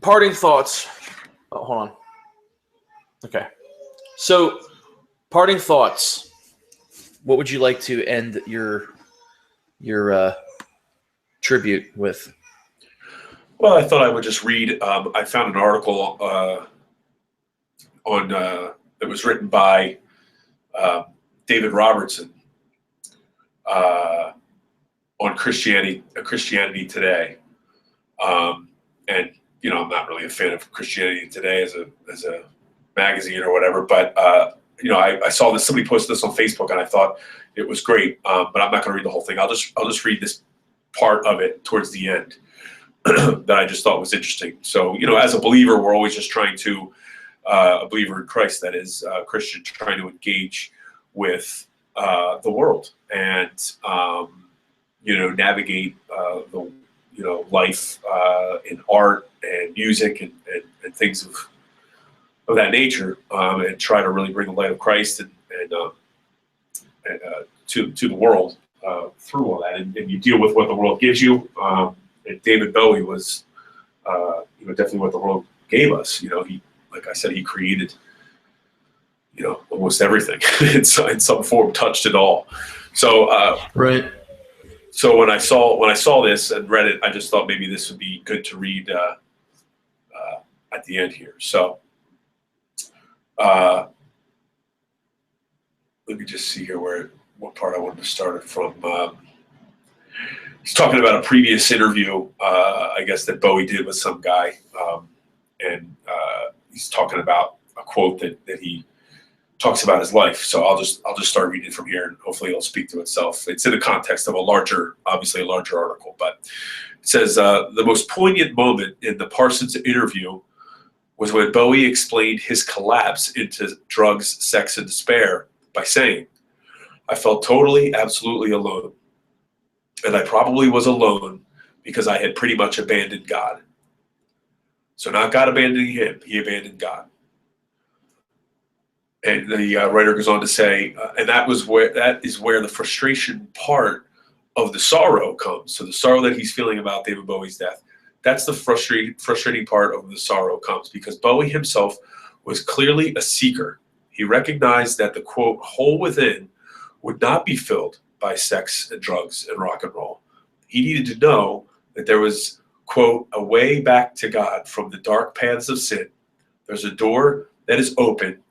parting thoughts. Oh, hold on. Okay. So, parting thoughts. What would you like to end your tribute with? Well, I thought I would just read. I found an article on that was written by David Robertson on Christianity Today, and I'm not really a fan of Christianity Today as a magazine or whatever, but I saw this. Somebody posted this on Facebook, and I thought it was great. But I'm not going to read the whole thing. I'll just read this part of it towards the end that I just thought was interesting. So as a believer, we're always just trying to a believer in Christ, that is a Christian, trying to engage with the world and navigate the life in art and music and things of that nature, and try to really bring the light of Christ and to the world through all that, and you deal with what the world gives you. And David Bowie was definitely what the world gave us. He, like I said, he created almost everything in some form, touched it all. So right. So when I saw this and read it, I just thought maybe this would be good to read at the end here. So let me just see here what part I wanted to start it from. He's talking about a previous interview, I guess, that Bowie did with some guy, and he's talking about a quote that he talks about his life. So I'll just start reading it from here, and hopefully it'll speak to itself. It's in the context of obviously a larger article, but it says the most poignant moment in the Parsons interview was when Bowie explained his collapse into drugs, sex, and despair by saying, "I felt totally, absolutely alone. And I probably was alone because I had pretty much abandoned God." So not God abandoning him, he abandoned God. And the writer goes on to say, and that is where the frustration part of the sorrow comes. So the sorrow that he's feeling about David Bowie's death, that's the frustrating part of the sorrow comes, because Bowie himself was clearly a seeker. He recognized that the, quote, hole within would not be filled by sex and drugs and rock and roll. He needed to know that there was, quote, a way back to God from the dark paths of sin. There's a door that is open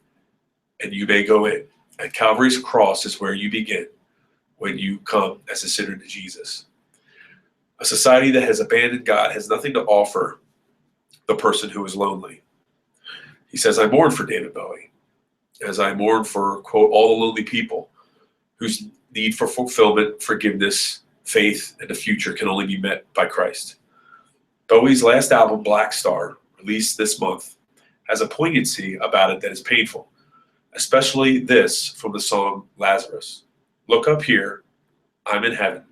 and you may go in. And Calvary's cross is where you begin when you come as a sinner to Jesus. A society that has abandoned God has nothing to offer the person who is lonely. He says, I mourn for David Bowie, as I mourn for, quote, all the lonely people whose need for fulfillment, forgiveness, faith, and a future can only be met by Christ. Bowie's last album, Black Star, released this month, has a poignancy about it that is painful, especially this from the song Lazarus. Look up here, I'm in heaven.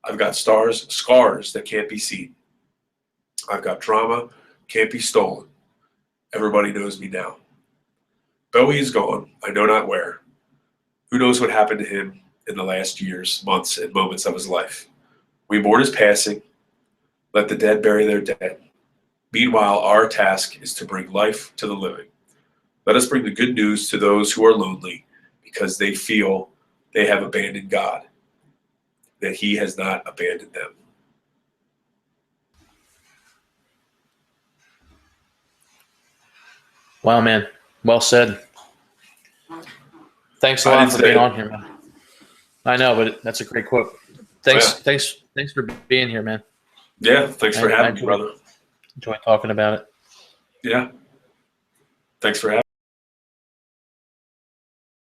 I've got scars that can't be seen. I've got drama, can't be stolen. Everybody knows me now. Bowie is gone, I know not where. Who knows what happened to him in the last years, months, and moments of his life. We mourn his passing. Let the dead bury their dead. Meanwhile, our task is to bring life to the living. Let us bring the good news to those who are lonely because they feel they have abandoned God, that he has not abandoned them. Wow, man. Well said. Thanks a lot for being on here, man. I know, but that's a great quote. Thanks for being here, man. Yeah, thanks for having me, brother. Enjoy talking about it. Yeah. Thanks for having me.